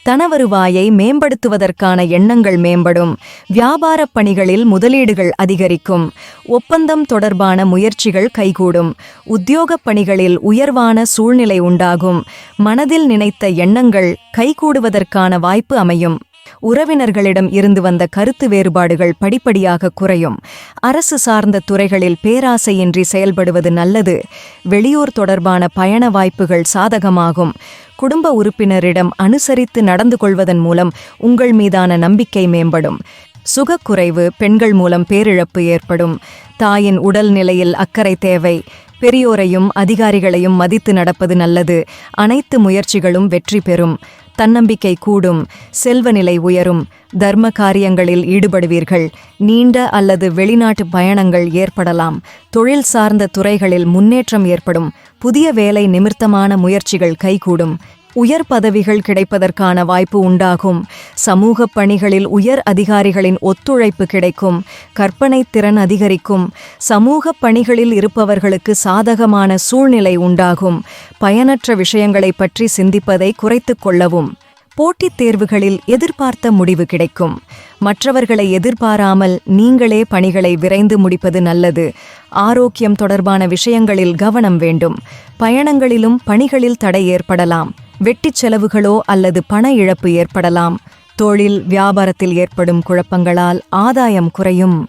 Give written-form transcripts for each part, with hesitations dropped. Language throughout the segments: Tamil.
தனவருவாயை மேம்படுத்துவதற்கான எண்ணங்கள் மேம்படும். வியாபாரப் பணிகளில் முதலீடுகள் அதிகரிக்கும். ஒப்பந்தம் தொடர்பான முயற்சிகள் கைகூடும். உத்தியோகப் பணிகளில் உயர்வான சூழ்நிலை உண்டாகும். மனதில் நினைத்த எண்ணங்கள் கைகூடுவதற்கான வாய்ப்பு அமையும். உறவினர்களிடம் இருந்து வந்த கருத்து வேறுபாடுகள் படிப்படியாக குறையும். அரசு சார்ந்த துறைகளில் பேராசையின்றி செயல்படுவது நல்லது. வெளியூர் தொடர்பான பயண வாய்ப்புகள் சாதகமாகும். குடும்ப உறுப்பினரிடம் அனுசரித்து நடந்து கொள்வதன் மூலம் உங்கள் மீதான நம்பிக்கை மேம்படும். சுகக்குறைவு, பெண்கள் மூலம் பேரிழப்பு ஏற்படும். தாயின் உடல் நிலையில் அக்கறை தேவை. பெரியோரையும் அதிகாரிகளையும் மதித்து நடப்பது நல்லது. அனைத்து முயற்சிகளும் வெற்றி பெறும். தன்னம்பிக்கை கூடும். செல்வநிலை உயரும். தர்ம காரியங்களில் ஈடுபடுவீர்கள். நீண்ட அல்லது வெளிநாட்டு பயணங்கள் ஏற்படலாம். தொழில் சார்ந்த துறைகளில் முன்னேற்றம் ஏற்படும். புதிய வேலை நிமித்தமான முயற்சிகள் கைகூடும். உயர் பதவிகள் கிடைப்பதற்கான வாய்ப்பு உண்டாகும். சமூக பணிகளில் உயர் அதிகாரிகளின் ஒத்துழைப்பு கிடைக்கும். கற்பனை திறன் அதிகரிக்கும். சமூக பணிகளில் இருப்பவர்களுக்கு சாதகமான சூழ்நிலை உண்டாகும். பயனற்ற விஷயங்களை பற்றி சிந்திப்பதை குறைத்துக் கொள்ளவும். போட்டித் தேர்வுகளில் எதிர்பார்த்த முடிவு கிடைக்கும். மற்றவர்களை எதிர்பாராமல் நீங்களே பணிகளை விரைந்து முடிப்பது நல்லது. ஆரோக்கியம் தொடர்பான விஷயங்களில் கவனம் வேண்டும். பயணங்களிலும் பணிகளில் தடை ஏற்படலாம். வெட்டிச் செலவுகளோ அல்லது பண இழப்பு ஏற்படலாம். தொழில் வியாபாரத்தில் ஏற்படும் குழப்பங்களால் ஆதாயம் குறையும்.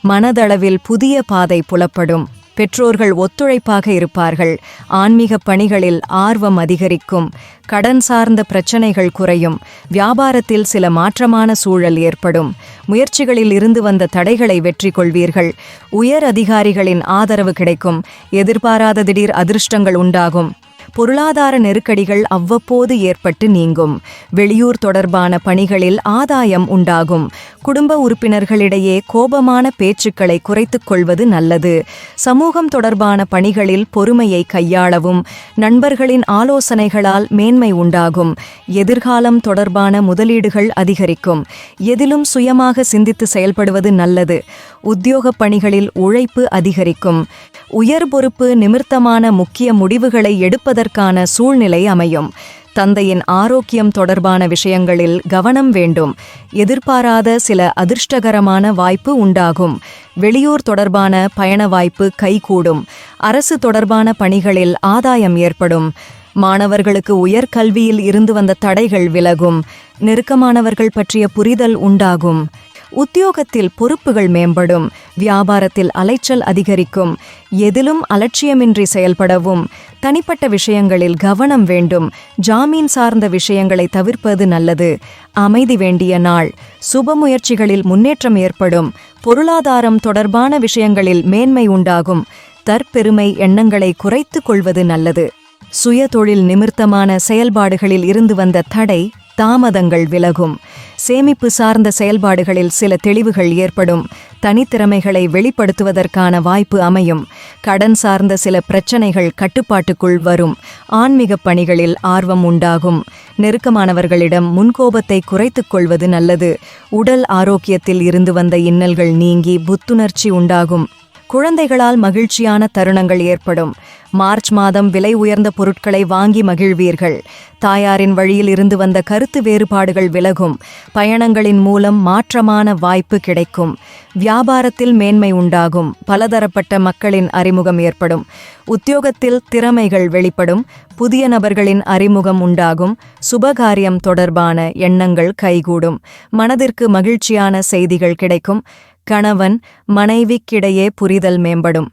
மனதளவில் புதிய பாதை புலப்படும். பெற்றோர்கள் ஒத்துழைப்பாக இருப்பார்கள். ஆன்மீக பணிகளில் ஆர்வம் அதிகரிக்கும். கடன் சார்ந்த பிரச்சனைகள் குறையும். வியாபாரத்தில் சில மாற்றமான சூழல் ஏற்படும். முயற்சிகளில் இருந்து வந்த தடைகளை வெற்றி கொள்வீர்கள். உயர் அதிகாரிகளின் ஆதரவு கிடைக்கும். எதிர்பாராத திடீர் அதிர்ஷ்டங்கள் உண்டாகும். பொருளாதார நெருக்கடிகள் அவ்வப்போது ஏற்பட்டு நீங்கும். வெளியூர் தொடர்பான பணிகளில் ஆதாயம் உண்டாகும். குடும்ப உறுப்பினர்களிடையே கோபமான பேச்சுக்களை குறைத்துக் கொள்வது நல்லது. சமூகம் தொடர்பான பணிகளில் பொறுமையை கையாளவும். நண்பர்களின் ஆலோசனைகளால் மேன்மை உண்டாகும். எதிர்காலம் தொடர்பான முதலீடுகள் அதிகரிக்கும். எதிலும் சுயமாக சிந்தித்து செயல்படுவது நல்லது. உத்தியோகப் பணிகளில் உழைப்பு அதிகரிக்கும். உயர் பொறுப்பு நிமித்தமான முக்கிய முடிவுகளை எடுப்பதற்கான சூழ்நிலை அமையும். தந்தையின் ஆரோக்கியம் தொடர்பான விஷயங்களில் கவனம் வேண்டும். எதிர்பாராத சில அதிர்ஷ்டகரமான வாய்ப்பு உண்டாகும். வெளியூர் தொடர்பான பயண வாய்ப்பு கைகூடும். அரசு தொடர்பான பணிகளில் ஆதாயம் ஏற்படும். மாணவர்களுக்கு உயர்கல்வியில் இருந்து வந்த தடைகள் விலகும். நெருக்கமானவர்கள் பற்றிய புரிதல் உண்டாகும். உத்தியோகத்தில் பொறுப்புகள் மேம்படும். வியாபாரத்தில் அலைச்சல் அதிகரிக்கும். எதிலும் அலட்சியமின்றி செயல்படவும். தனிப்பட்ட விஷயங்களில் கவனம் வேண்டும். ஜாமீன் சார்ந்த விஷயங்களை தவிர்ப்பது நல்லது. அமைதி வேண்டிய நாள். சுப முயற்சிகளில் முன்னேற்றம் ஏற்படும். பொருளாதாரம் தொடர்பான விஷயங்களில் மேன்மை உண்டாகும். தற்பெருமை எண்ணங்களை குறைத்துக் கொள்வது நல்லது. சுய தொழில் நிமித்தமான செயல்பாடுகளில் இருந்து வந்த தடை தாமதங்கள் விலகும். சேமிப்பு சார்ந்த செயல்பாடுகளில் சில தெளிவுகள் ஏற்படும். தனித்திறமைகளை வெளிப்படுத்துவதற்கான வாய்ப்பு அமையும். கடன் சார்ந்த சில பிரச்சனைகள் கட்டுப்பாட்டுக்குள் வரும். ஆன்மீக பணிகளில் ஆர்வம் உண்டாகும். நெருக்கமானவர்களிடம் முன்கோபத்தை குறைத்துக் கொள்வது நல்லது. உடல் ஆரோக்கியத்தில் இருந்து வந்த இன்னல்கள் நீங்கி புத்துணர்ச்சி உண்டாகும். குழந்தைகளால் மகிழ்ச்சியான தருணங்கள் ஏற்படும். மார்ச் மாதம் விலை உயர்ந்த பொருட்களை வாங்கி மகிழ்வீர்கள். தாயாரின் வழியில் இருந்து வந்த கருத்து வேறுபாடுகள் விலகும். பயணங்களின் மூலம் மாற்றமான வாய்ப்பு கிடைக்கும். வியாபாரத்தில் மேன்மை உண்டாகும். பலதரப்பட்ட மக்களின் அறிமுகம் ஏற்படும். உத்தியோகத்தில் திறமைகள் வெளிப்படும். புதிய நபர்களின் அறிமுகம் உண்டாகும். சுபகாரியம் தொடர்பான எண்ணங்கள் கைகூடும். மனதிற்கு மகிழ்ச்சியான செய்திகள் கிடைக்கும். கணவன் மனைவிக்கிடையே புரிதல் மேம்படும்.